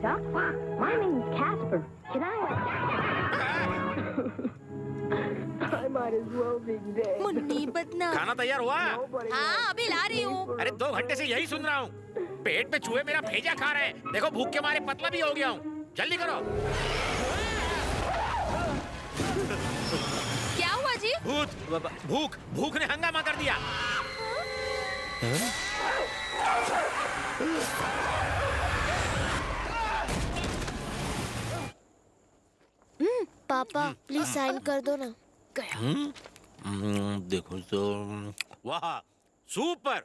Beta. My name's Casper. Can I? I might as well be dead. Munni बदना। खाना तैयार हुआ? हाँ अभी ला रही हूँ। अरे 2 घंटे से यही सुन रहा हूँ। पेट में चूहे मेरा भेजा खा रहे हैं। देखो भूख के मारे पतला भी हो गया हूँ। जल्दी करो। क्या हुआ जी? भूख ने हंगामा कर दिया। पापा प्लीज साइन कर दो ना। देखो तो वाह super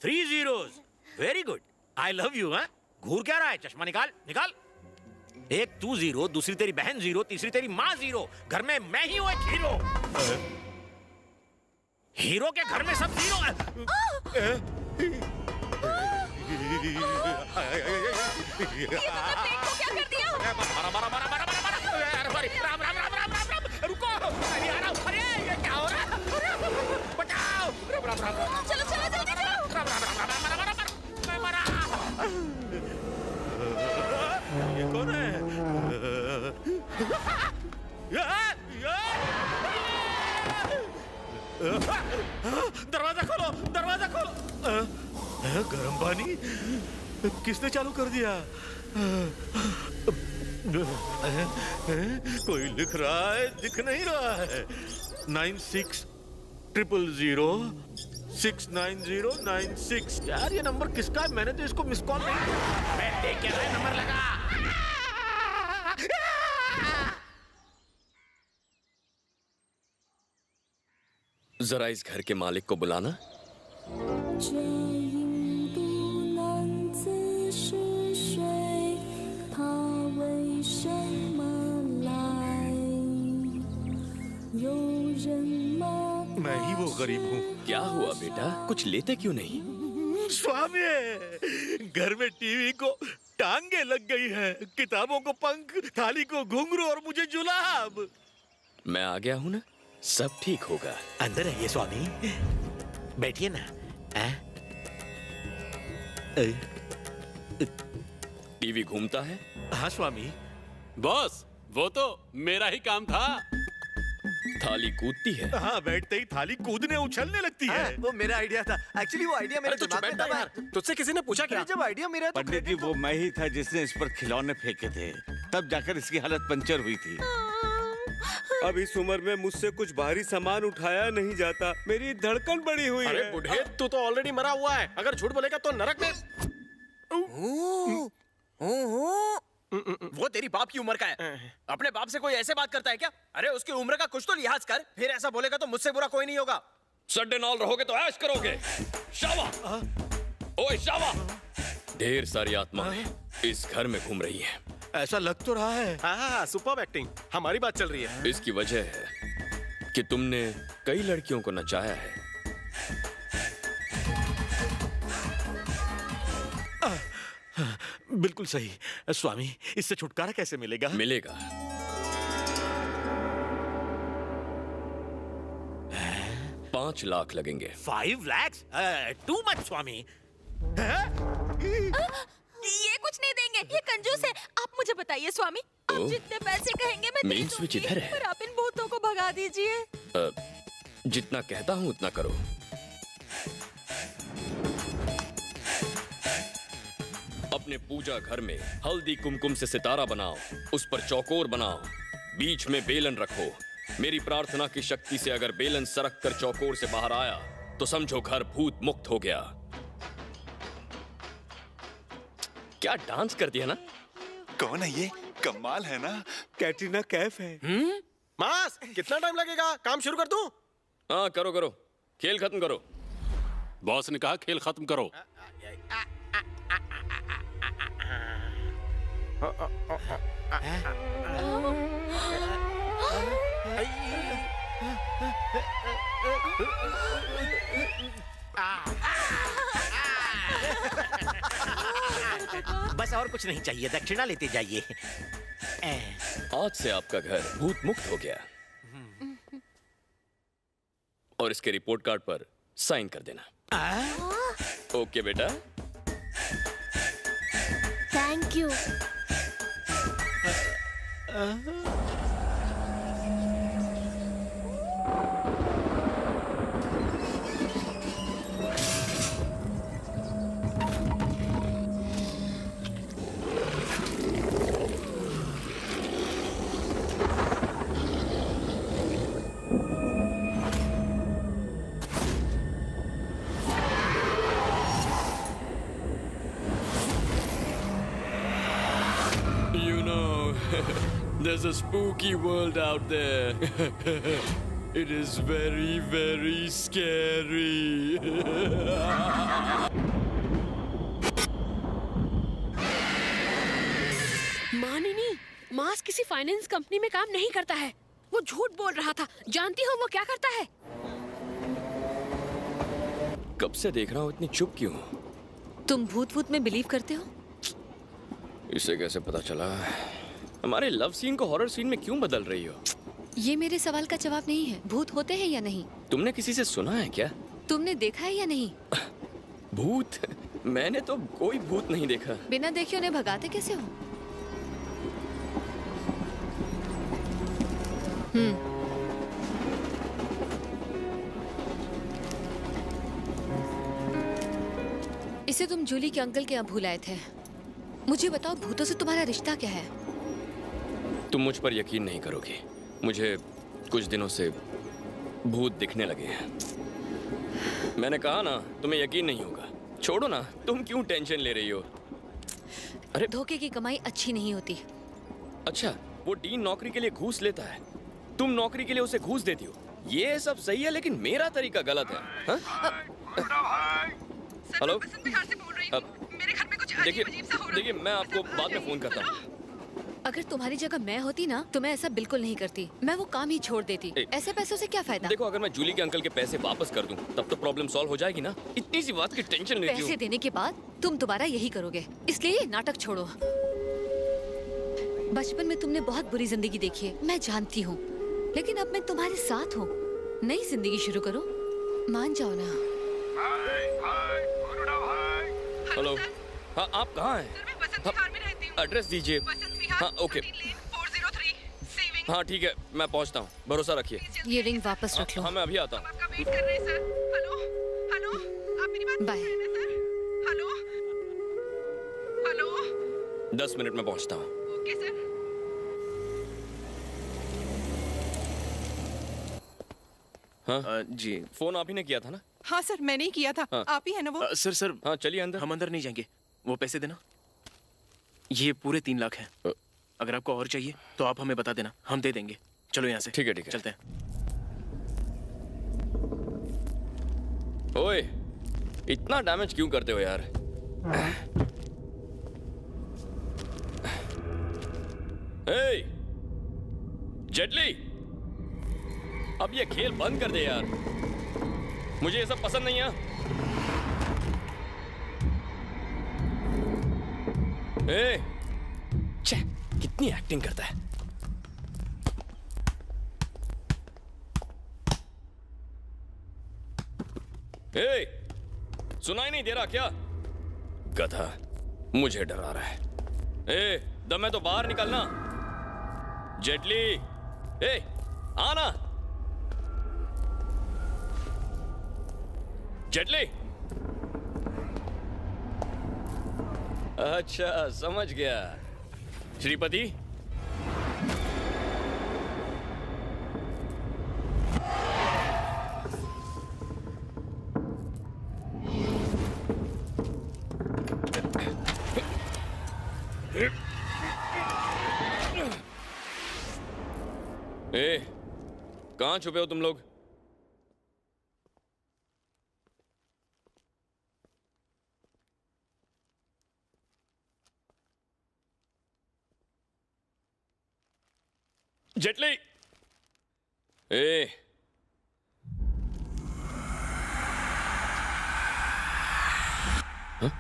3 zeros very good I love you. हाँ घूर क्या रहा है? चश्मा निकाल निकाल। एक तू 0, दूसरी तेरी बहन 0, तीसरी तेरी माँ 0। घर में मैं ही हूँ एक हीरो। हीरो के घर में सब 0 है। क्या कर दिया? राम राम राम राम राम राम रुको अरे आ रहा हूँ। अरे ये क्या हो रहा है? बचाओ। राम राम राम राम चलो चलो जल्दी चलो। राम राम राम राम राम राम मैं मरा। ये कौन है? दरवाजा खोलो दरवाजा खोलो। गर्म पानी किसने चालू कर दिया? कोई लिख रहा है दिख नहीं रहा है। 9600069096। यार ये नंबर किसका है? मैंने तो इसको मिस कॉल नहीं। मैं देख के रहा नंबर लगा। जरा इस घर के मालिक को बुलाना। मैं ही वो गरीब हूँ। क्या हुआ बेटा, कुछ लेते क्यों नहीं? स्वामी घर में टीवी को टांगे लग गई है, किताबों को पंख, थाली को घुंघरू और मुझे जुलाब। मैं आ गया हूँ ना, सब ठीक होगा। अंदर है ये स्वामी, बैठिए ना। टीवी घूमता है? हाँ स्वामी। बॉस वो तो मेरा ही काम था। थाली कूदती है? हाँ बैठते ही थाली कूदने उछलने लगती है। वो मेरा आइडिया था। एक्चुअली वो आइडिया मेरे दिमाग में था यार। तुझसे किसी ने पूछा क्या? जब आइडिया मेरा तो पंडित जी वो मैं ही था जिसने इस पर खिलौने फेंके थे, तब जाकर इसकी हालत पंचर हुई थी। अब इस उम्र में मुझसे कुछ भारी सामान उठाया नहीं जाता, मेरी धड़कन बढ़ी हुई अरे है। बुढ़े तू तो ऑलरेडी मरा हुआ है, अगर झूठ बोलेगा तो नरक में। वो तेरी बाप की उम्र का है। अपने बाप से कोई ऐसे बात करता है क्या? अरे उसकी उम्र का कुछ तो लिहाज कर, फिर ऐसा बोलेगा तो मुझसे बुरा कोई नहीं होगा। सड्डे नाल रहोगे तो ऐश करोगे। शावा, ओए शावा। ढेर सारी आत्माएं इस घर में घूम रही हैं। ऐसा लग तो रहा है। हाँ सुपर एक्टिंग, हमारी बात चल रही है। इसकी वजह है कि तुमने कई लड़कियों को नचाया है। बिल्कुल सही स्वामी, इससे छुटकारा कैसे मिलेगा? मिलेगा। $5 लाख लगेंगे। 5 lakhs? टू मच स्वामी। ये कुछ नहीं देंगे, ये कंजूस है। आप मुझे बताइए स्वामी, आप जितने पैसे कहेंगे मैं दे मेन स्विच दूंगी, इधर है। पर आप इन भूतों को भगा दीजिए। जितना कहता हूँ उतना करो। अपने पूजा घर में हल्दी कुमकुम से सितारा बनाओ, उस पर चौकोर बनाओ, बीच में बेलन रखो। मेरी प्रार्थना की शक्ति से अगर बेलन सरक कर चौकोर से बाहर आया तो समझो घर भूत मुक्त हो गया। क्या डांस कर दिया ना? कौन है ये? कमाल है ना? कैटरीना कैफ है। मास कितना टाइम लगेगा? काम शुरू कर दूं? हाँ करो करो, खेल खत्म करो। बॉस ने कहा खेल खत्म करो। बस और कुछ नहीं चाहिए, दक्षिणा लेते जाइए। आज से आपका घर भूत मुक्त हो गया। और इसके रिपोर्ट कार्ड पर साइन कर देना। ओके बेटा। Thank you. You know, there's a spooky world out there. It is very, very scary. मानिनी, मास किसी फाइनेंस कंपनी में काम नहीं करता है। वो झूठ बोल रहा था। जानती हो वो क्या करता है? कब से देख रहा हूँ, इतनी चुप क्यों? तुम भूत में बिलीव करते हो? इसे कैसे पता चला? हमारे लव सीन को हॉरर सीन में क्यों बदल रही हो? ये मेरे सवाल का जवाब नहीं है। भूत होते हैं या नहीं? तुमने किसी से सुना है क्या? तुमने देखा है या नहीं? भूत? मैंने तो कोई भूत नहीं देखा। बिना देखे उन्हें भगाते कैसे हो? इसे तुम जूली के अंकल के यहाँ भूल आए थे। मुझे बताओ, भूतों से तुम्हारा रिश्ता क्या है? तुम मुझ पर यकीन नहीं करोगी। मुझे कुछ दिनों से भूत दिखने लगे हैं। मैंने कहा ना, तुम्हें यकीन नहीं होगा। छोड़ो ना, तुम क्यों टेंशन ले रही हो? अरे धोखे की कमाई अच्छी नहीं होती। अच्छा, वो डीन नौकरी के लिए घूस लेता है, तुम नौकरी के लिए उसे घूस देती हो। ये सब सही है, लेकिन मेरा तरीका गलत है। हेलो, देखिए मैं आपको बाद में फोन करता हूँ। अगर तुम्हारी जगह मैं होती ना, तो मैं ऐसा बिल्कुल नहीं करती। मैं वो काम ही छोड़ देती। ऐसे पैसों से क्या फायदा? देखो, अगर मैं जूली के अंकल के पैसे वापस कर दूं, तब तो प्रॉब्लम सॉल्व हो जाएगी ना। इतनी सी बात की टेंशन लेती हो। पैसे देने के बाद तुम दोबारा यही करोगे, इसलिए ये नाटक छोड़ो। बचपन में तुमने बहुत बुरी जिंदगी देखी है, मैं जानती हूँ, लेकिन अब मैं तुम्हारे साथ हूँ। नई जिंदगी शुरू करो, मान जाओ ना। हेलो, हाँ आप कहाँ हैं? एड्रेस दीजिए। हाँ ओके, हाँ ठीक है, मैं पहुँचता हूँ, भरोसा रखिए। ये रिंग वापस रख लो। हाँ मैं अभी आता हूँ। बाय। 10 मिनट में पहुँचता हूँ। हाँ जी फोन आप ही ने किया था ना? हाँ सर, मैंने ही किया था। हाँ। आप ही है ना वो? सर हाँ चलिए अंदर। हम अंदर नहीं जाएंगे, वो पैसे देना। ये पूरे 3 लाख हैं। अगर आपको और चाहिए तो आप हमें बता देना, हम दे देंगे। चलो यहाँ से। ठीक है ठीक है, चलते हैं। ओए, इतना डैमेज क्यों करते हो यार? हे, जेटली, अब ये खेल बंद कर दे यार। मुझे ये सब पसंद नहीं है। ए, छे, कितनी एक्टिंग करता है। ए, सुनाई नहीं दे रहा क्या? गधा, मुझे डरा रहा है। ए, दम है तो बाहर निकलना। जेटली, ए, आना। जेटली, अच्छा समझ गया। श्रीपति, ए, कहां छुपे हो तुम लोग? जेटली, ए, हाँ?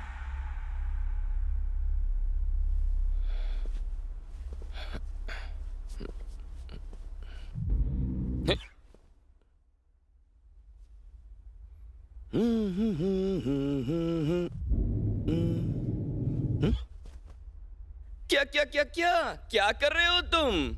क्या क्या क्या क्या क्या कर रहे हो तुम?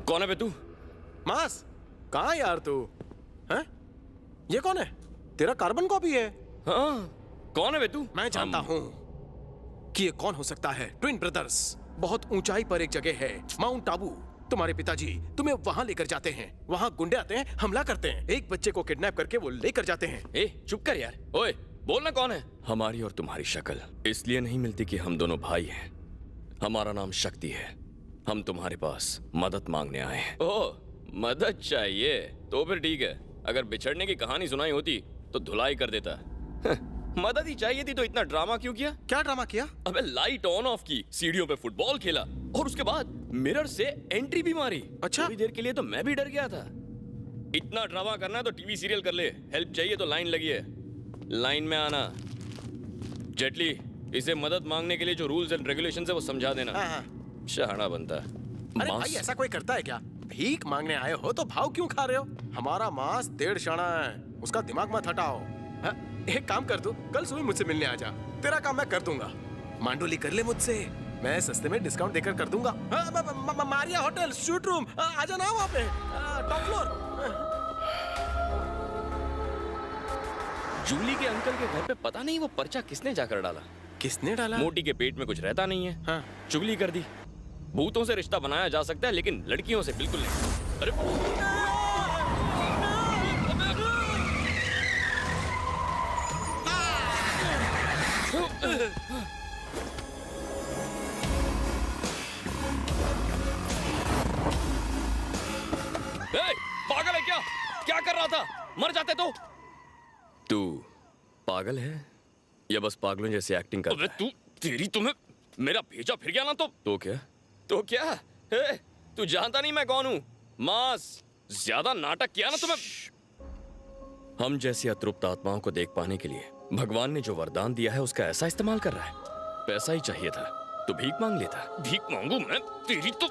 कौन है बे तू? मास, कहाँ यार तू? हैं? ये कौन है? तेरा कार्बन कॉपी है। हाँ, कौन है बे तू? मैं जानता हूँ कि ये कौन हो सकता है। Twin brothers. बहुत ऊंचाई पर एक जगह है, माउंट टाबू। तुम्हारे पिताजी तुम्हें वहां लेकर जाते हैं। वहां गुंडे आते हैं, हमला करते हैं, एक बच्चे को किडनैप करके वो लेकर जाते हैं। ए, चुप कर यार। ओए, बोलना कौन है? हमारी और तुम्हारी शक्ल इसलिए नहीं मिलती कि हम दोनों भाई हैं। हमारा नाम शक्ति है। हम तुम्हारे पास मदद मांगने आए हैं। ओह, मदद चाहिए? तो फिर ठीक है। अगर बिछड़ने की कहानी सुनाई होती तो धुलाई कर देता। मदद ही चाहिए थी तो इतना ड्रामा क्यों किया? क्या ड्रामा किया? अबे लाइट ऑन ऑफ की, सीढ़ियों पे फुटबॉल खेला और उसके बाद मिरर से एंट्री भी मारी। अच्छा, थोड़ी देर के लिए तो मैं भी डर गया था। इतना ड्रामा करना है तो टीवी सीरियल कर ले। हेल्प चाहिए तो लाइन लगी है, लाइन में आना। जेटली, इसे मदद मांगने के लिए जो रूल्स एंड रेगुलेशंस है वो समझा देना। हाँ। शहाना बनता है। अरे भाई, ऐसा कोई करता है क्या? भीख मांगने आए हो तो भाव क्यों खा रहे हो? हमारा मांस 1.5 शाना है, उसका दिमाग मत हटाओ। हाँ? एक काम कर दो, कल सुबह मुझसे मिलने आ जा। तेरा काम मैं कर दूंगा। मांडोली कर ले मुझसे, मैं सस्ते में डिस्काउंट देकर कर दूंगा। मारिया होटल, शूट रूम, आजा ना वहाँ पे, टॉप फ्लोर। जूली के अंकल के घर पे पता नहीं वो पर्चा किसने जाकर डाला। किसने डाला? मोटी के पेट में कुछ रहता नहीं है। हाँ। चुगली कर दी। भूतों से रिश्ता बनाया जा सकता है लेकिन लड़कियों से बिल्कुल नहीं। अरे पागल है क्या? क्या कर रहा था? मर जाते तो। तू पागल है या बस पागलों जैसे एक्टिंग कर? तू तेरी तुम्हें मेरा भेजा फिर गया ना तो क्या? तो क्या? हे, तू जानता नहीं मैं कौन हूं? मास, ज्यादा नाटक किया ना तुम्हें। हम जैसी अतृप्त आत्माओं को देख पाने के लिए भगवान ने जो वरदान दिया है उसका ऐसा इस्तेमाल कर रहा है। पैसा ही चाहिए था तो भीख मांग लेता। भीख मांगू मैं? तेरी तो,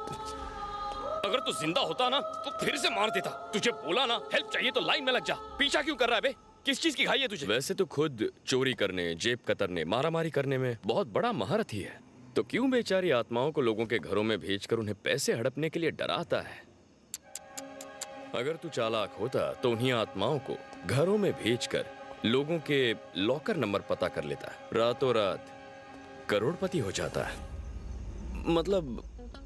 अगर तू जिंदा होता ना तो फिर से मार देता। तुझे बोला ना हेल्प चाहिए तो लाइन में लग जा। पीछा क्यों कर रहा है बे? किस चीज की खाई है तुझे? वैसे तो खुद चोरी करने, जेब कतरने, मारामारी करने में बहुत बड़ा महारथी है, तो क्यों बेचारी आत्माओं को लोगों के घरों में भेजकर उन्हें पैसे हड़पने के लिए डराता है? अगर तू चालाक होता तो उन्हीं आत्माओं को घरों में भेजकर लोगों के लॉकर नंबर पता कर लेता। रातों रात करोड़पति हो जाता है। मतलब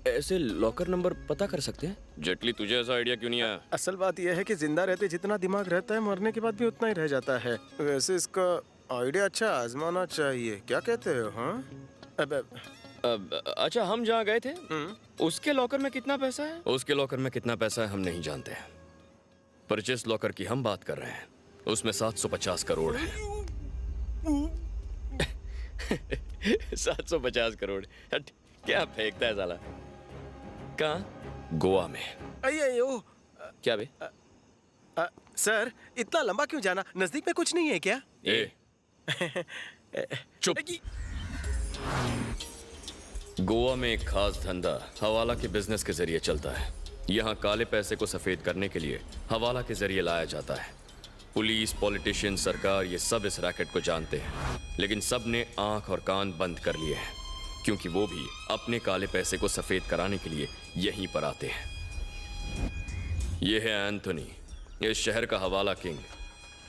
ऐसे लॉकर नंबर पता कर सकते हैं? जेटली, तुझे ऐसा आइडिया क्यों नहीं आया? असल बात यह है कि जिंदा रहते जितना दिमाग रहता है, मरने के बाद भी उतना ही रह जाता है। वैसे इसका आइडिया अच्छा आजमाना चाहिए, क्या कहते हो? हाँ, अच्छा, हम जहाँ गए थे उसके लॉकर में कितना पैसा है? उसके लॉकर में कितना पैसा है हम नहीं जानते हैं, पर जिस लॉकर की हम बात कर रहे हैं उसमें 750 करोड़ है। 750 करोड़? हट, क्या फेंकता है साला? कहाँ? गोवा में। अयो, क्या बे? सर, इतना लंबा क्यों जाना? नजदीक में कुछ नहीं है क्या? ए, चुप। गोवा में एक खास धंधा हवाला के बिजनेस के जरिए चलता है। यहाँ काले पैसे को सफेद करने के लिए हवाला के जरिए लाया जाता है। पुलिस, पॉलिटिशियन, सरकार, ये सब इस रैकेट को जानते हैं, लेकिन सब ने आंख और कान बंद कर लिए हैं, क्योंकि वो भी अपने काले पैसे को सफेद कराने के लिए यहीं पर आते हैं। ये है एंथोनी, इस शहर का हवाला किंग।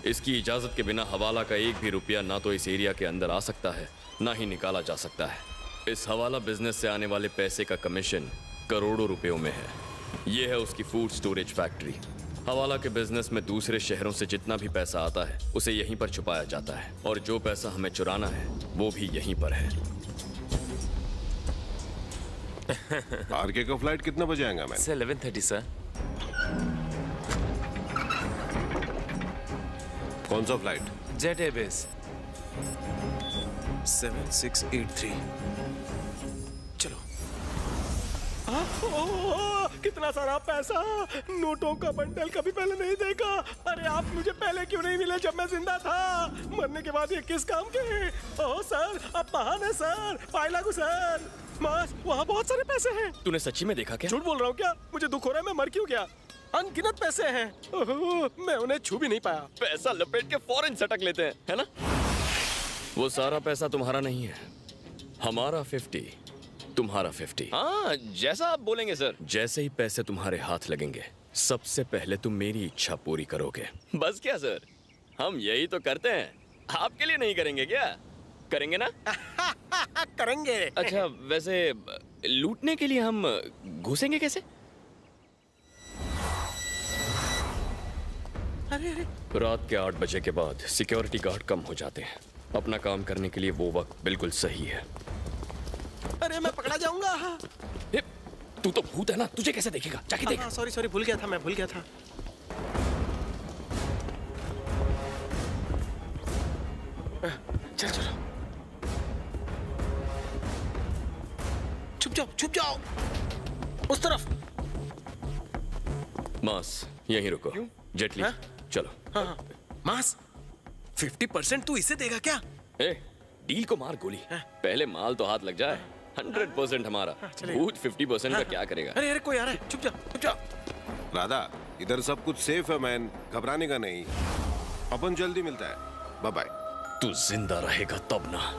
इसकी इजाजत के बिना हवाला का एक भी रुपया ना तो इस एरिया के अंदर आ सकता है, ना ही निकाला जा सकता है। इस हवाला बिजनेस से आने वाले पैसे का कमीशन करोड़ों रुपयों में है। ये है उसकी फूड स्टोरेज फैक्ट्री। हवाला के बिजनेस में दूसरे शहरों से जितना भी पैसा आता है उसे यहीं पर छुपाया जाता है और जो पैसा हमें चुराना है वो भी यहीं पर है। आरके का फ्लाइट कितना बजे आएगा मैन? 11:30 सर। कौन सा फ्लाइट? Jet Airways 7683। चलो। कितना सारा पैसा, नोटों का बंडल कभी पहले नहीं देखा। अरे आप मुझे पहले क्यों नहीं मिले जब मैं जिंदा था? मरने के बाद ये किस काम के? ओह सर, आप महान है सर। पाई लागू सर। मास, वहाँ बहुत सारे पैसे हैं। तूने सच्ची में देखा क्या? झूठ बोल रहा हूँ क्या? मुझे दुख हो रहा है, मैं मर क्यों गया? अनगिनत पैसे हैं। ओह, मैं उन्हें छू भी नहीं पाया। पैसा लपेट के फौरन सटक लेते हैं, है ना? वो सारा पैसा तुम्हारा नहीं है, हमारा 50, तुम्हारा 50। हाँ, जैसा आप बोलेंगे सर। जैसे ही पैसे तुम्हारे हाथ लगेंगे सबसे पहले तुम मेरी इच्छा पूरी करोगे। बस क्या सर, हम यही तो करते हैं। आपके लिए नहीं करेंगे क्या? करेंगे ना? करेंगे। अच्छा, वैसे लूटने के लिए हम घुसेंगे कैसे? रात के 8 बजे के बाद सिक्योरिटी गार्ड कम हो जाते हैं। अपना काम करने के लिए वो वक्त बिल्कुल सही है। अरे मैं पकड़ा जाऊंगा। ए, तू तो भूत है ना, तुझे कैसे देखेगा? जाके देख। सॉरी सॉरी, भूल गया था, मैं भूल गया था। चल चलो, छुप जाओ उस तरफ। मास, यहीं रुको। जेटली, हाँ? चलो। हाँ। मास, 50% तू इसे देगा क्या? ए, डील को मार गोली। पहले माल तो हाथ लग जाए। 100% हमारा। भूत 50% का क्या करेगा? अरे अरे, कोई आ रहा है, चुप जाओ। राधा, इधर सब कुछ सेफ है मैन, घबराने का नहीं। अपन जल्दी मिलता है, बाय बाय। तू जिंदा रहेगा तब ना।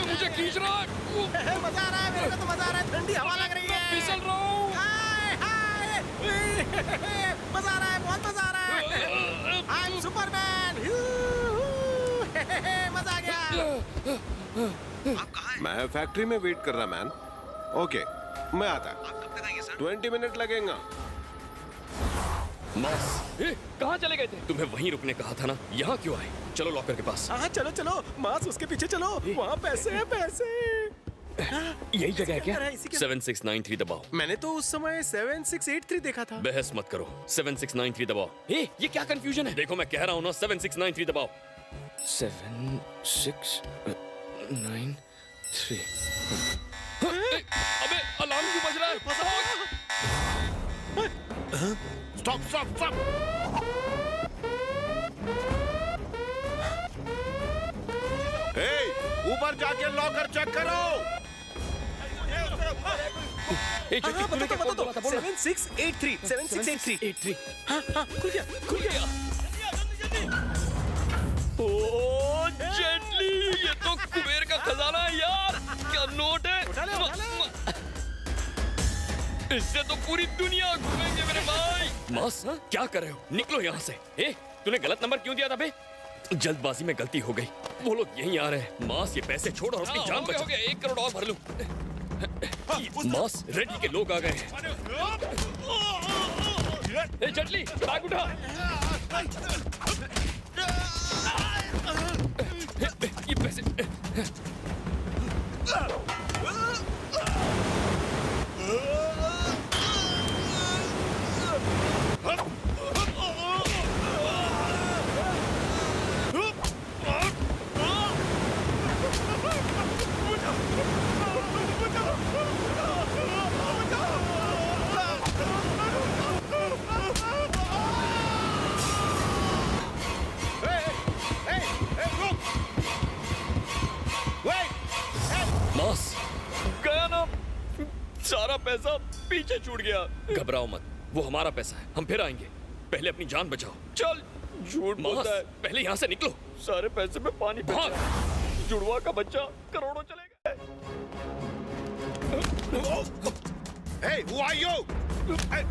मुझे खींच रहा है। मजा आ रहा है, मेरे को तो मजा आ रहा है। ठंडी हवा लग रही है। फिसल रहा हूँ। मजा आ रहा है, बहुत मजा आ रहा है। I am Superman. मजा आ गया। मैं फैक्ट्री में वेट कर रहा मैन। ओके, मैं आता। 20 मिनट लगेगा। मास, कहाँ चले गए थे? तुम्हें वहीं रुकने कहा था ना, यहाँ क्यों आए? चलो लॉकर के पास। हाँ चलो चलो, मास उसके पीछे चलो, वहाँ पैसे हैं पैसे। यही जगह है क्या? 7693 दबाओ। मैंने तो उस समय 7683 देखा था। बहस मत करो, 7693 दबाओ। ये क्या कंफ्यूजन है? देखो मैं कह रहा हूँ ना, 7693 दबाओ। 7693। अबे अलार्म क्यों बज रहा है? Stop stop stop. ऊपर जाके लॉकर चेक करो। तूने क्या बोला था? 7683 7683। हाँ खुल गया। ओ जेटली, ये तो कुबेर का खजाना है यार। क्या नोट है? उठा ले। इससे तो पूरी दुनिया घूमेंगे मेरे भाई। मास, क्या कर रहे हो? निकलो यहाँ से। तूने गलत नंबर क्यों दिया था बे? जल्दबाजी में गलती हो गई। वो लोग यहीं आ रहे हैं। मास, ये पैसे छोड़ और अपनी जान बचा। 1 करोड़ और भर लूं। मास, रेडी के लोग आ गए हैं। जेटली, बैग उठा। ये पैसे। सारा पैसा पीछे छूट गया। घबराओ मत, वो हमारा पैसा है, हम फिर आएंगे। पहले अपनी जान बचाओ। चल। झूठ बोलता है। पहले यहाँ से निकलो। सारे पैसे में पानी भाग। जुड़वा का बच्चा करोड़ों चले गए। Hey, who are you? Hey,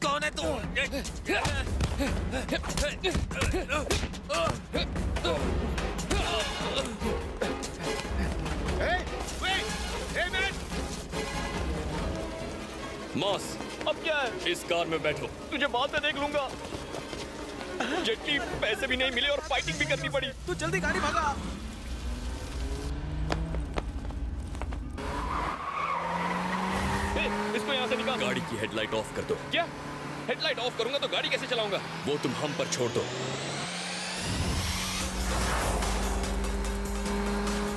कौन है तू? मॉस, अब क्या है? इस कार में बैठो, तुझे बाद में देख लूंगा। जेटली, पैसे भी नहीं मिले और फाइटिंग भी करनी पड़ी। तू जल्दी गाड़ी भगा। इसको यहाँ से निकाल। गाड़ी की हेडलाइट ऑफ कर दो। क्या? हेडलाइट ऑफ करूंगा तो गाड़ी कैसे चलाऊंगा? वो तुम हम पर छोड़ दो।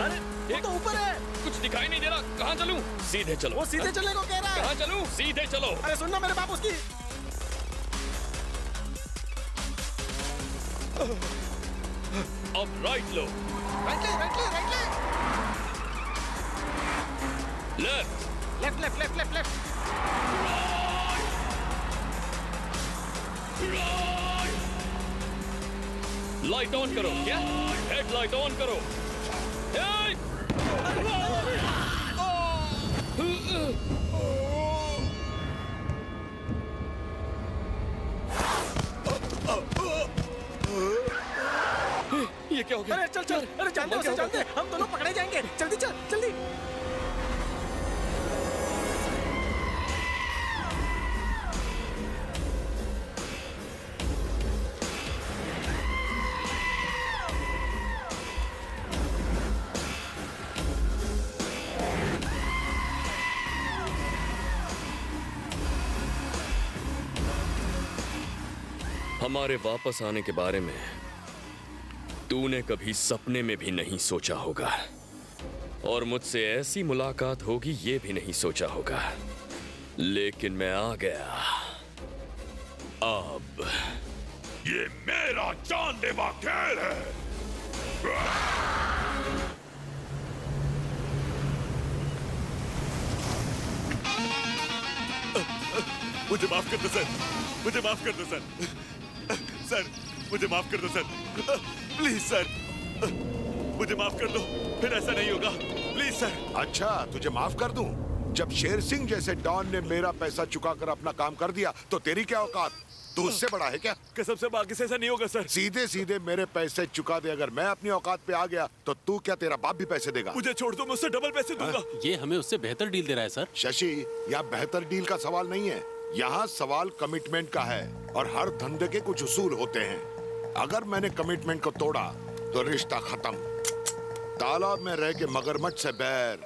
अरे वो तो ऊपर है। कुछ दिखाई नहीं दे रहा। कहाँ चलूं? सीधे चलो। वो सीधे चलने को कह रहा है। कहाँ चलूं? सीधे चलो। अरे सुनना मेरे बाप उसकी। अब राइट लो। राइट ले। लेफ्ट। लेफ्ट। लाइट ऑन करो। क्या? हेडलाइट ऑन करो। ये क्या हो गया? अरे चल। अरे जानते हम दोनों पकड़े जाएंगे। जल्दी चल, जल्दी। हमारे वापस आने के बारे में तूने कभी सपने में भी नहीं सोचा होगा, और मुझसे ऐसी मुलाकात होगी ये भी नहीं सोचा होगा, लेकिन मैं आ गया। अब ये मेरा जानलेवा खेल है। मुझे माफ कर दो सर, मुझे माफ कर दो सर। सर मुझे माफ कर दो सर, प्लीज सर, मुझे माफ कर दो, फिर ऐसा नहीं होगा, प्लीज सर। अच्छा तुझे माफ कर दूं? जब शेर सिंह जैसे डॉन ने मेरा पैसा चुकाकर अपना काम कर दिया तो तेरी क्या औकात? तू उससे बड़ा है क्या? कसम से बाकी से ऐसा नहीं होगा सर। सीधे सीधे मेरे पैसे चुका दे। अगर मैं अपनी औकात पे आ गया तो तू क्या, तेरा बाप भी पैसे देगा? मुझे छोड़ दो, मैं उससे डबल पैसे दूंगा। ये हमें उससे बेहतर डील दे रहा है सर। शशि, यहाँ बेहतर डील का सवाल नहीं है, यहाँ सवाल कमिटमेंट का है, और हर धंधे के कुछ उसूल होते हैं। अगर मैंने कमिटमेंट को तोड़ा तो रिश्ता खत्म। तालाब में रह के मगरमच्छ से बैर।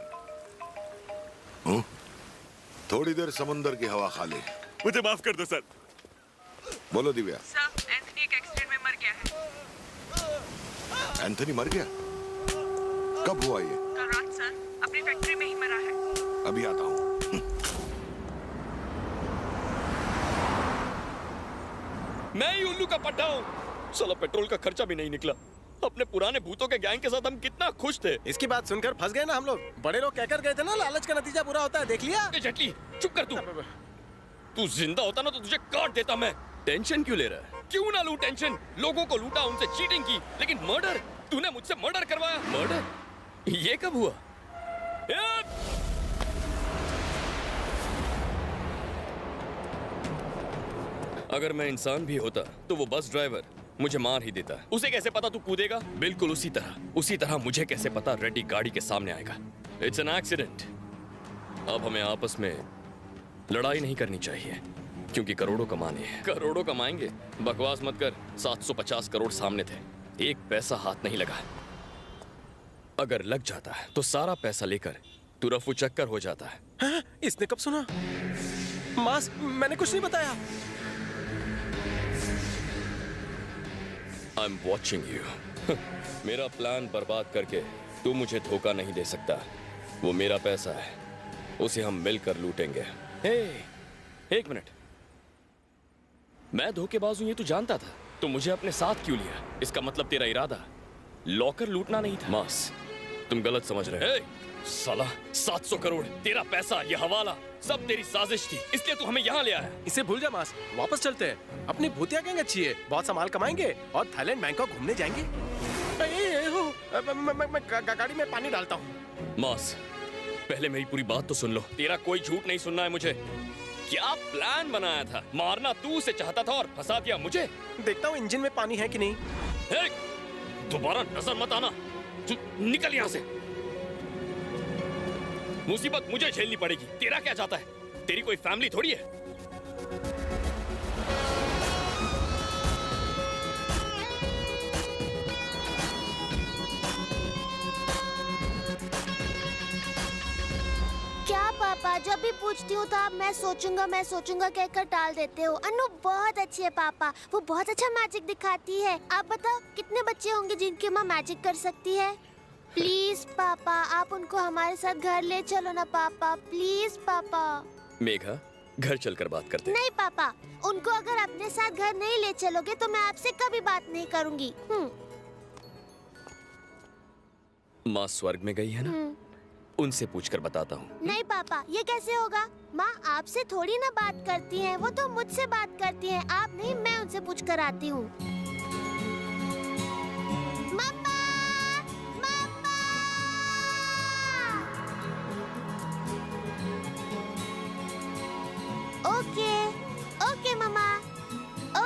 थोड़ी देर समुंदर की हवा खा ले। मुझे माफ कर दो सर। बोलो दिव्या। सर, एंथनी एक एक्सीडेंट में मर गया है। एंथनी मर गया? कब हुआ ये? कल रात सर, अपनी फैक्ट्री में ही मरा है। अभी आता हूँ। मैं ही उल्लू का पट्टा हूँ। साला पेट्रोल का खर्चा भी नहीं निकला। अपने पुराने भूतों के गैंग के साथ हम कितना खुश थे। इसकी बात सुनकर फंस गए ना हम लोग। बड़े लोग कहकर गए थे ना, लालच का नतीजा बुरा होता है, देख लिया? जेटली चुप कर तू जिंदा होता ना तो तुझे काट देता मैं। टेंशन क्यों ले रहा है? क्यों ना लूं टेंशन? लोगों को लूटा, उनसे चीटिंग की, लेकिन मर्डर? तूने मुझसे मर्डर करवाया। मर्डर? ये कब हुआ? अगर मैं इंसान भी होता तो वो बस ड्राइवर मुझे मार ही देता। उसे कैसे पता तू कूदेगा? बिल्कुल उसी तरह मुझे कैसे पता रेड्डी गाड़ी के सामने आएगा? It's an accident. अब हमें आपस में लड़ाई नहीं करनी चाहिए, क्योंकि करोड़ों कमाने हैं। करोड़ों कमाएंगे? बकवास मत कर। 750 करोड़ सामने थे, एक पैसा हाथ नहीं लगा। अगर लग जाता है तो सारा पैसा लेकर तू रफू चक्कर हो जाता है। हाँ? इसने कब सुना? मास, मैंने कुछ नहीं बताया। I'm watching you. मेरा प्लान बर्बाद करके तू मुझे धोखा नहीं दे सकता। वो मेरा पैसा है, उसे हम मिलकर लूटेंगे। एक मिनट, मैं धोखेबाज हूं ये तू जानता था, तो मुझे अपने साथ क्यों लिया? इसका मतलब तेरा इरादा लॉकर लूटना नहीं था। मास, तुम गलत समझ रहे हो। साला 700 करोड़ तेरा पैसा, ये हवाला सब तेरी साजिश थी, इसलिए तू हमें यहाँ ले आया। इसे भूल जा मास, वापस चलते हैं। अपनी भूतिया गैंग अच्छी है, बहुत सा माल कमाएंगे और थाईलैंड बैंकॉक घूमने जाएंगे। मैं गाड़ी में पानी डालता हूँ। मास, पहले मेरी पूरी बात तो सुन लो। तेरा कोई झूठ नहीं सुनना है मुझे। क्या प्लान बनाया था? मारना तू उसे चाहता था और फंसा दिया मुझे। देखता हूँ इंजन में पानी है कि नहीं। हे, दोबारा नजर मत आना। तू निकल यहाँ से। मुसीबत मुझे झेलनी पड़ेगी। तेरा क्या चाहता है? तेरी कोई फैमिली थोड़ी है। क्या पापा, जब भी पूछती हूँ तो आप मैं सोचूंगा कहकर टाल देते हो। अनु बहुत अच्छी है पापा, वो बहुत अच्छा मैजिक दिखाती है। आप बताओ कितने बच्चे होंगे जिनकी माँ मैजिक कर सकती है? प्लीज पापा, आप उनको हमारे साथ घर ले चलो ना पापा, प्लीज पापा। मेघा, घर चलकर बात करते हैं। नहीं पापा, उनको अगर अपने साथ घर नहीं ले चलोगे तो मैं आपसे कभी बात नहीं करूँगी। माँ स्वर्ग में गई है ना? उनसे पूछकर बताता हूँ। नहीं पापा, ये कैसे होगा? माँ आपसे थोड़ी ना बात करती हैं, वो तो मुझसे बात करती हैं। आप नहीं, मैं उनसे पूछ कर आती हूँ। मम्मा, मम्मा। ओके, ओके मम्मा,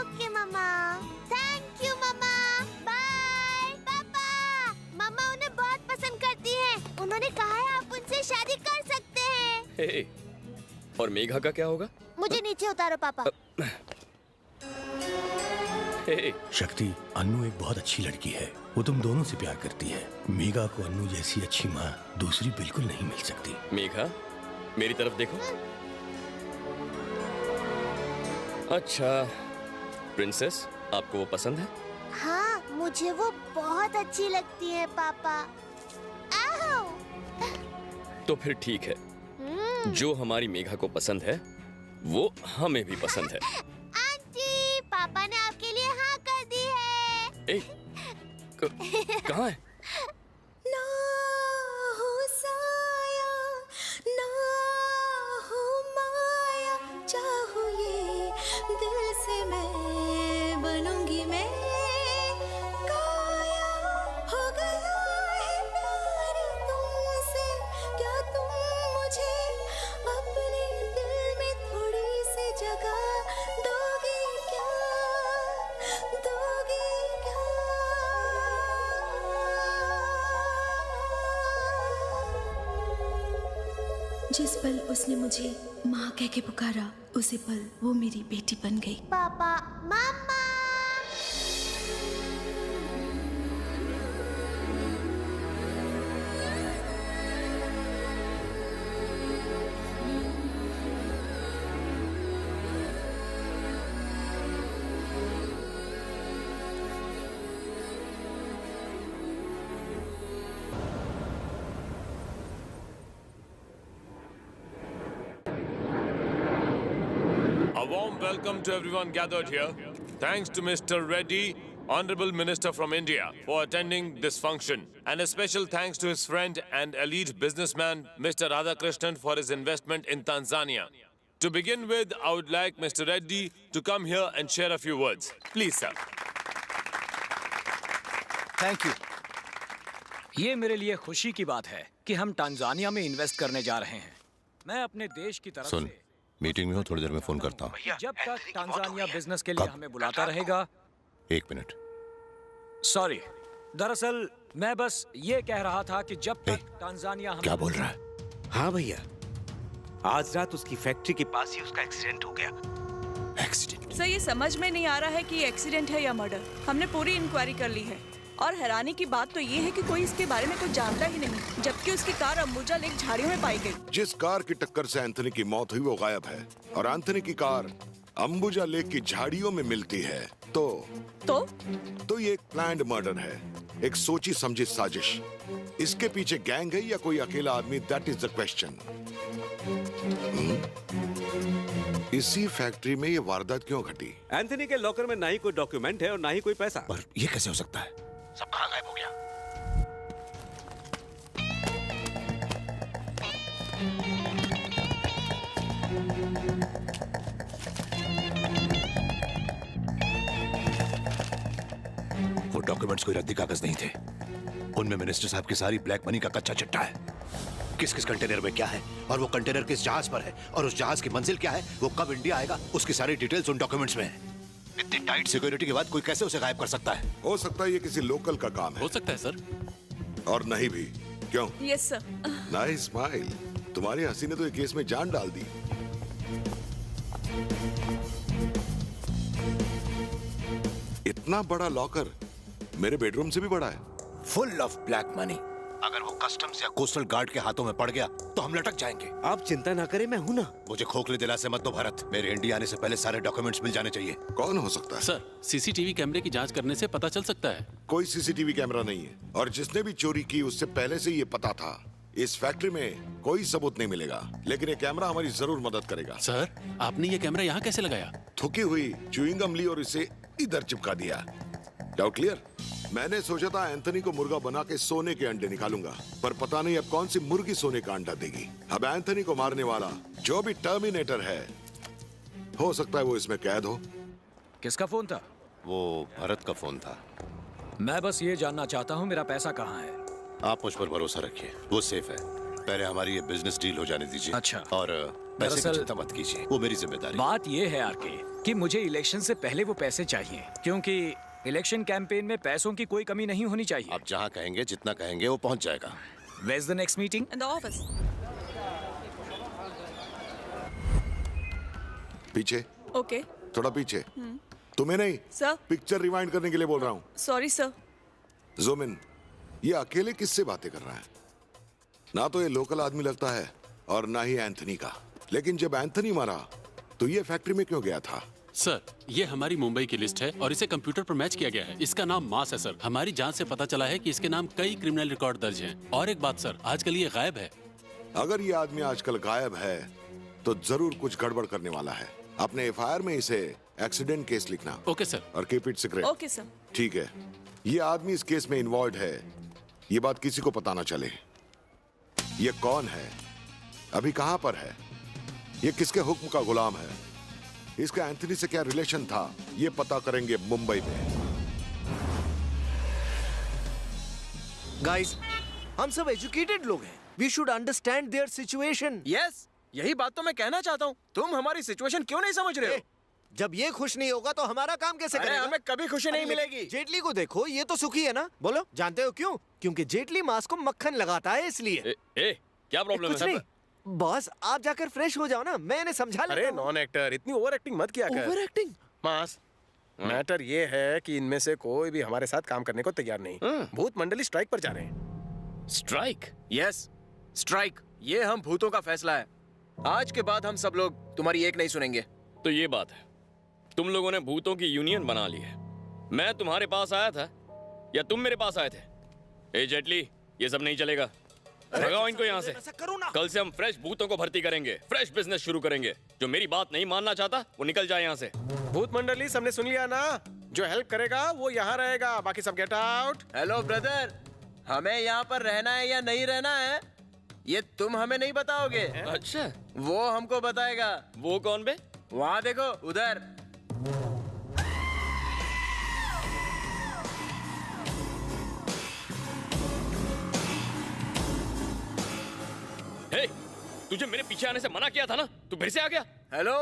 ओके मम्मा। थैंक यू मम्मा, बाय पापा। मम्मा उन्हें बहुत पसंद करती हैं। उन्होंने कहा है आप उनसे शादी कर सकते हैं। हे, और मेघा का क्या होगा? मुझे नीचे उतारो पापा। हे, शक्ति, अन्नू एक बहुत अच्छी लड़की है। वो तुम दोनों से प्यार करती है। मेघा को अन्नू जैसी अच्छी माँ दूसरी बिल्कुल नहीं मिल सकती। मेघा, मेरी तरफ देखो। अच्छा, प्रिंसेस, आपको वो पसंद है? हाँ, मुझे वो बहुत अच्छी लगती है पापा। आओ। तो फिर ठीक है। जो हमारी मेघा को पसंद है वो हमें भी पसंद है। आंटी, पापा ने आपके लिए हाँ कर दी है। कहाँ है? ना हो साया, ना हो माया, चाहो ये दिल से मैं बनूंगी मैं काया। हो गया है प्यार तुमसे, क्या तुम मुझे अपने दिल में थोड़ी सी जगह दोगे क्या, दोगे क्या? जिस पल उसने मुझे माँ कह के पुकारा, उसी पल वो मेरी बेटी बन गई। पापा, मम्मा। A warm welcome to everyone gathered here. Thanks to Mr. Reddy, Honorable Minister from India, for attending this function. And a special thanks to his friend and elite businessman, Mr. Radhakrishnan, for his investment in Tanzania. To begin with, I would like Mr. Reddy to come here and share a few words. Please, sir. Thank you. ये मेरे लिए खुशी की बात है कि हम Tanzania में इन्वेस्ट करने जा रहे हैं। मैं अपने देश की तरफ सुन, मीटिंग में हो, थोड़ी देर में फोन करता हूँ। जब तक टांजानिया बिजनेस के लिए हमें बुलाता रहेगा। 1 मिनट। सॉरी, दरअसल मैं बस ये कह रहा था कि जब तक टांजानिया क्या बोल रहा है? हाँ भैया, आज रात उसकी फैक्ट्री के पास ही उसका एक्सीडेंट हो गया। एक्सीडेंट? सर, ये समझ में नहीं आ रहा है कि ये एक्सीडेंट है या मर्डर। हमने पूरी इंक्वायरी कर ली है और हैरानी की बात तो ये है कि कोई इसके बारे में कुछ जानता ही नहीं, जबकि उसकी कार अंबुजा लेक झाड़ियों में पाई गई। जिस कार की टक्कर से एंथनी की मौत हुई वो गायब है और एंथनी की कार अंबुजा लेक की झाड़ियों में मिलती है। तो ये एक प्लान्ड मर्डर है, एक सोची समझी साजिश। इसके पीछे गैंग है या कोई अकेला आदमी, दैट इज द क्वेश्चन। इसी फैक्ट्री में ये वारदात क्यों घटी? एंथनी के लॉकर में ना ही कोई डॉक्यूमेंट है और ना ही कोई पैसा। पर ये कैसे हो सकता है? सब कहाँ गायब हो गया? वो डॉक्यूमेंट्स कोई रद्दी कागज नहीं थे। उनमें मिनिस्टर साहब की सारी ब्लैक मनी का कच्चा चिट्ठा है। किस किस कंटेनर में क्या है और वो कंटेनर किस जहाज पर है और उस जहाज की मंजिल क्या है, वो कब इंडिया आएगा, उसकी सारी डिटेल्स उन डॉक्यूमेंट्स में है। इतनी टाइट सिक्योरिटी के बाद कोई कैसे उसे गायब कर सकता है? हो सकता है ये किसी लोकल का काम है। हो सकता है सर। और नहीं भी। क्यों? Yes sir. Nice smile. तुम्हारी हंसी ने तो ये केस में जान डाल दी। इतना बड़ा लॉकर मेरे बेडरूम से भी बड़ा है। Full of black money. अगर वो कस्टम्स या कोस्टल गार्ड के हाथों में पड़ गया तो हम लटक जाएंगे। आप चिंता ना करें, मैं हूं ना। मुझे खोखले दिलासे मत दो भरत, मेरे इंडिया आने से पहले सारे डॉक्यूमेंट्स मिल जाने चाहिए। कौन हो सकता है? सर, सीसीटीवी कैमरे की जांच करने से पता चल सकता है। कोई सीसीटीवी कैमरा नहीं है और जिसने भी चोरी की उससे पहले से ये पता था। इस फैक्ट्री में कोई सबूत नहीं मिलेगा, लेकिन ये कैमरा हमारी जरूर मदद करेगा। सर, आपने ये कैमरा यहाँ कैसे लगाया? थुकी हुई च्युइंग गम ली और इसे इधर चिपका दिया। Doubt clear? मैंने सोचा था एंथनी को मुर्गा बना के सोने के अंडे निकालूंगा, पर पता नहीं अब कौन सी मुर्गी सोने का अंडा देगी। अब एंथनी को मारने वाला जो भी टर्मिनेटर है, हो सकता है वो इसमें कैद हो। किसका फोन था? वो भरत का फोन था। मैं बस ये जानना चाहता हूँ, मेरा पैसा कहाँ है? आप मुझ पर भरोसा रखिए, वो सेफ है। पहले हमारी ये बिजनेस डील हो जाने दीजिए। अच्छा। और पैसे की चिंता मत कीजिए, वो मेरी जिम्मेदारी। बात ये है आरके कि मुझे इलेक्शन से पहले वो पैसे चाहिए, क्योंकि इलेक्शन कैंपेन में पैसों की कोई कमी नहीं होनी चाहिए। आप जहाँ कहेंगे, जितना कहेंगे, वो पहुँच जाएगा। Where's the next meeting? In the office. पीछे। Okay. थोड़ा पीछे। तुम्हें नहीं, सर। पिक्चर रिवाइंड करने के लिए बोल रहा हूँ। Sorry sir. जोमिन, ये अकेले किससे बातें कर रहा है? ना तो ये लोकल आदमी लगता है और ना ही एंथनी का। लेकिन जब एंथनी मरा तो ये फैक्ट्री में क्यों गया था? सर, ये हमारी मुंबई की लिस्ट है और इसे कंप्यूटर पर मैच किया गया है। इसका नाम मास है सर। हमारी जांच से पता चला है कि इसके नाम कई क्रिमिनल रिकॉर्ड दर्ज हैं। और एक बात सर, आजकल ये गायब है। अगर ये आदमी आजकल गायब है तो जरूर कुछ गड़बड़ करने वाला है। अपने एफआईआर में इसे एक्सीडेंट केस लिखना। Okay sir. और keep it secret. Okay sir. ठीक है। ये आदमी इस केस में इन्वॉल्व है, ये बात किसी को पता ना चले। ये कौन है, अभी कहां पर है, ये किसके हुक्म का गुलाम है, इसका एंथनी से क्या रिलेशन था, ये पता करेंगे मुंबई में। गाइस, हम सब एजुकेटेड लोग हैं। We should understand their situation. Yes, यही बात तो मैं कहना चाहता हूँ। तुम हमारी सिचुएशन क्यों नहीं समझ रहे हो? जब ये खुश नहीं होगा तो हमारा काम कैसे अरे करेगा? हमें कभी खुशी नहीं मिलेगी। जेटली को देखो, ये तो सुखी है ना। बोलो, जानते हो क्यों? क्योंकि जेटली मांस को मक्खन लगाता है, इसलिए। क्या प्रॉब्लम है? कुछ नहीं बॉस, आप जाकर फ्रेश हो जाओ ना, मैंने समझा लिया। अरे नॉन एक्टर, इतनी ओवर एक्टिंग मत किया कर। Over acting? मास, मैटर ये है कि इनमें से कोई भी हमारे साथ काम करने को तैयार नहीं। भूत मंडली स्ट्राइक पर जा रहे हैं। स्ट्राइक? Yes, strike. ये हम भूतों का फैसला है। आज के बाद हम सब लोग तुम्हारी एक नहीं सुनेंगे। तो ये बात है, तुम लोगों ने भूतों की यूनियन बना ली है। मैं तुम्हारे पास आया था या तुम मेरे पास आए थे? ए जेटली, ये सब नहीं चलेगा। भगाओ इनको यहाँ से। कल से हम फ्रेश भूतों को भर्ती करेंगे, फ्रेश बिजनेस शुरू करेंगे। जो मेरी बात नहीं मानना चाहता वो निकल जाए यहाँ से। भूत मंडली, सबने सुन लिया ना? जो हेल्प करेगा वो यहाँ रहेगा, बाकी सब गेट आउट। हेलो ब्रदर, हमें यहाँ पर रहना है या नहीं रहना है, ये तुम हमें नहीं बताओगे। अच्छा, वो हमको बताएगा। वो कौन बे? वहाँ देखो, उधर। हे, तुझे मेरे पीछे आने से मना किया था ना, तू फिर से आ गया। हेलो,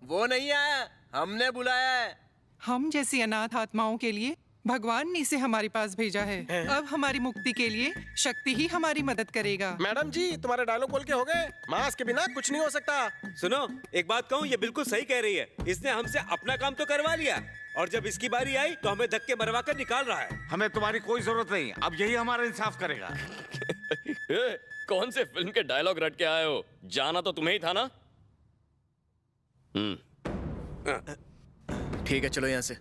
वो नहीं आया, हमने बुलाया है। हम जैसी अनाथ आत्माओं के लिए भगवान ने इसे हमारे पास भेजा है। अब हमारी मुक्ति के लिए शक्ति ही हमारी मदद करेगा। मैडम जी, तुम्हारे डायलॉग बोल के हो गए। मास के बिना कुछ नहीं हो सकता। सुनो, एक बात कहूँ, ये बिल्कुल सही कह रही है। इसने हमसे अपना काम तो करवा लिया और जब इसकी बारी आई तो हमें धक्के मरवा कर निकाल रहा है। हमें तुम्हारी कोई जरूरत नहीं, अब यही हमारा इंसाफ करेगा। कौन से फिल्म के डायलॉग रट के आए हो? जाना तो तुम्हें ही था ना। ठीक है, चलो यहाँ से।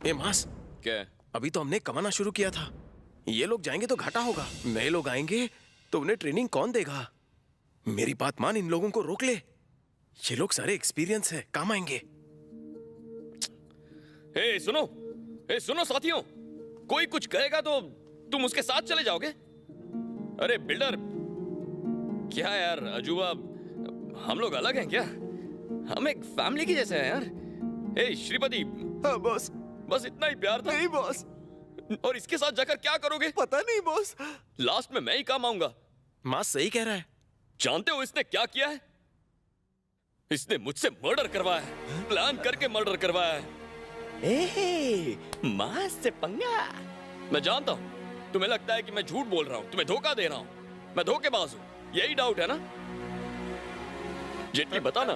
ए मास, क्या? अभी तो हमने कमाना शुरू किया था। ये लोग जाएंगे तो घाटा होगा। नए लोग आएंगे तो उन्हें ट्रेनिंग कौन देगा? मेरी बात मान, इन लोगों को रोक ले। ये लोग सारे एक्सपीरियंस है, काम आएंगे। हे सुनो साथियों, कोई कुछ कहेगा तो तुम उसके साथ चले जाओगे? अरे बिल्डर, क्या यार अजूबा, हम लोग अलग हैं क्या? हम एक फैमिली की जैसे हैं यार। हे श्रीपति। हाँ बॉस। बस इतना ही प्यार था? नहीं बॉस, और इसके साथ जाकर क्या करोगे? पता नहीं बॉस। लास्ट में मैं ही काम आऊंगा। माँ सही कह रहा है। जानते हो इसने क्या किया है? इसने मुझसे मर्डर करवाया है, प्लान करके मर्डर करवाया है। मां से पंगा। मैं जानता हूं तुम्हें लगता है कि मैं झूठ बोल रहा हूं, तुम्हें धोखा दे रहा हूं, मैं धोखेबाज हूं, यही डाउट है ना? जेटली बता ना।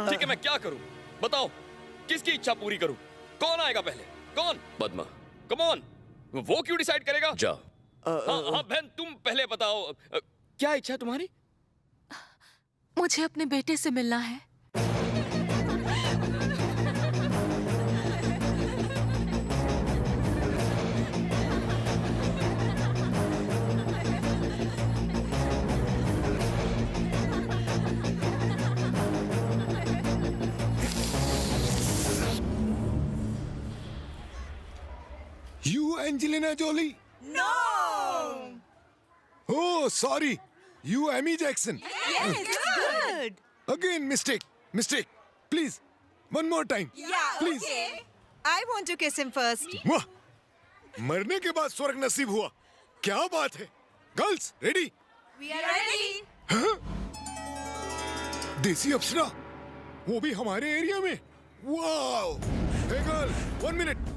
ठीक है, मैं क्या करूं बताओ? किसकी इच्छा पूरी करूं? कौन आएगा पहले? कौन? Padma, come on. वो क्यों डिसाइड करेगा? जाओ। हाँ बहन, तुम पहले बताओ, क्या इच्छा है तुम्हारी? मुझे अपने बेटे से मिलना है। You Angelina Jolie? No! Oh, sorry. You Amy Jackson? Yes, it's good. Again, mistake. Please, one more time. Yeah, Please. okay. I want to kiss him first. वाह, मरने के बाद स्वर्ग नसीब हुआ। क्या बात है? Girls, ready? We are ready. हाँ? देसी अप्सरा, वो भी हमारे एरिया में। वाओ! Hey girl, 1 minute.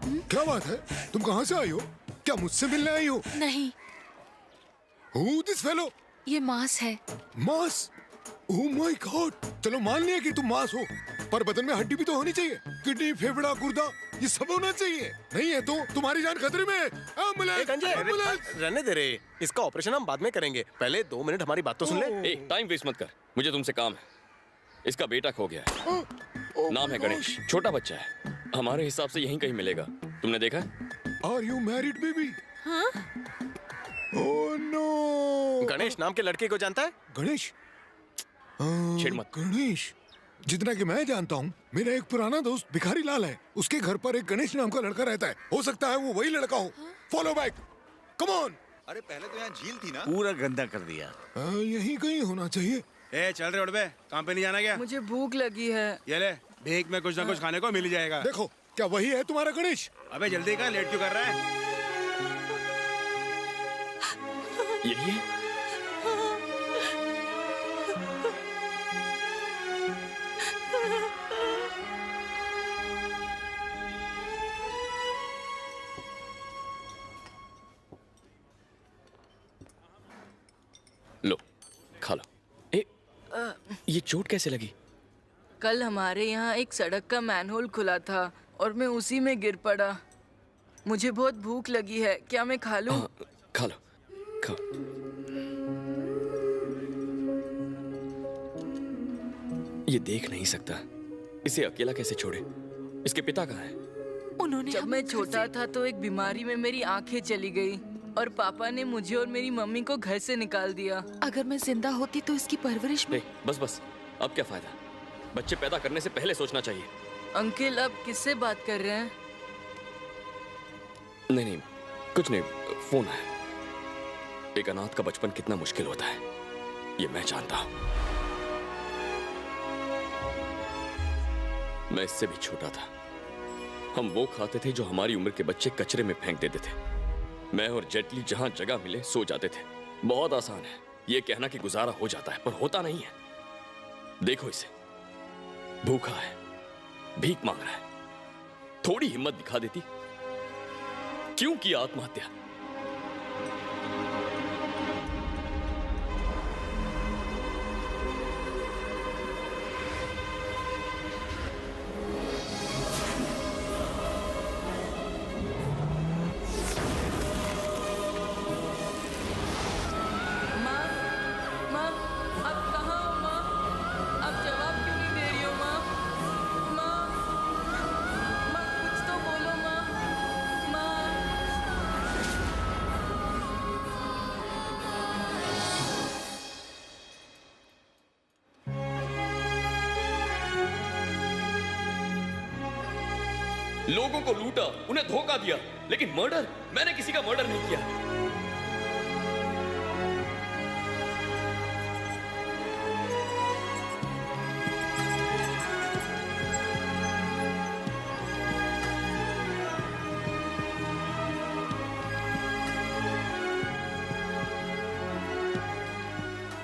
क्या बात है? तुम कहाँ से आई हो? क्या मुझसे मिलने आई हो? नहीं। Who this fellow? ये मांस है। मांस? Oh my God! चलो मान लिया कि तुम मांस हो, पर बदन में हड्डी भी तो होनी चाहिए। किडनी, फेफड़ा, गुर्दा, ये सब होना चाहिए। नहीं है तो तुम्हारी जान खतरे में है। एम्बुलेंस! रहने दे रे, इसका ऑपरेशन हम बाद में करेंगे। पहले 2 मिनट हमारी बात तो सुन ले। टाइम वेस्ट मत कर, मुझे तुमसे काम है। इसका बेटा खो गया है, नाम है गणेश, छोटा बच्चा है। हमारे हिसाब से यहीं कहीं मिलेगा। तुमने देखा? Are you married, baby? हाँ? Oh no! गणेश नाम के लड़के को जानता है? गणेश? छेड़ मत। गणेश, जितना कि मैं जानता हूँ, मेरा एक पुराना दोस्त भिखारी लाल है। उसके घर पर एक गणेश नाम का लड़का रहता है। हो सकता है वो वही लड़का हो। Follow back, come on. अरे पहले तो यहाँ झील थी ना, पूरा गंदा कर दिया। यहीं कहीं होना चाहिए। ए चल रहे उड़बे, काम पे नहीं जाना क्या? मुझे भूख लगी है। ये ले, भीख में कुछ ना कुछ खाने को मिल जाएगा। देखो, क्या वही है तुम्हारा गणेश? अबे जल्दी कर, लेट क्यों कर रहा है? यही है? लो, खा लो। ये चोट कैसे लगी? कल हमारे यहाँ एक सड़क का मैनहोल खुला था और मैं उसी में गिर पड़ा। मुझे बहुत भूख लगी है, क्या मैं खा लूं? खा लो, खाओ। ये देख नहीं सकता, इसे अकेला कैसे छोड़े? इसके पिता कहाँ हैं? उन्होंने जब मैं छोटा था तो एक बीमारी में मेरी आंखें चली गई और पापा ने मुझे और मेरी मम्मी को घर से निकाल दिया। अगर मैं जिंदा होती तो इसकी परवरिश में। बस, अब क्या फायदा? बच्चे पैदा करने से पहले सोचना चाहिए। अंकल, अब किससे बात कर रहे हैं? नहीं, कुछ नहीं, फोन है। एक अनाथ का बचपन कितना मुश्किल होता है, ये मैं जानता हूं। मैं इससे भी छोटा था। हम वो खाते थे जो हमारी उम्र के बच्चे कचरे में फेंक देते थे। मैं और जेटली जहां जगह मिले सो जाते थे। बहुत आसान है ये कहना कि गुजारा हो जाता है, पर होता नहीं है। देखो इसे, भूखा है, भीख मांग रहा है। थोड़ी हिम्मत दिखा देती। क्यों की आत्महत्या? लोगों को लूटा, उन्हें धोखा दिया, लेकिन मर्डर? मैंने किसी का मर्डर नहीं किया।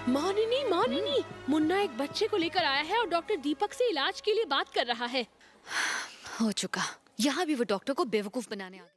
मानिनी, मानिनी, मुन्ना एक बच्चे को लेकर आया है और डॉक्टर दीपक से इलाज के लिए बात कर रहा है। हो चुका। यहाँ भी वो डॉक्टर को बेवकूफ बनाने आ गया।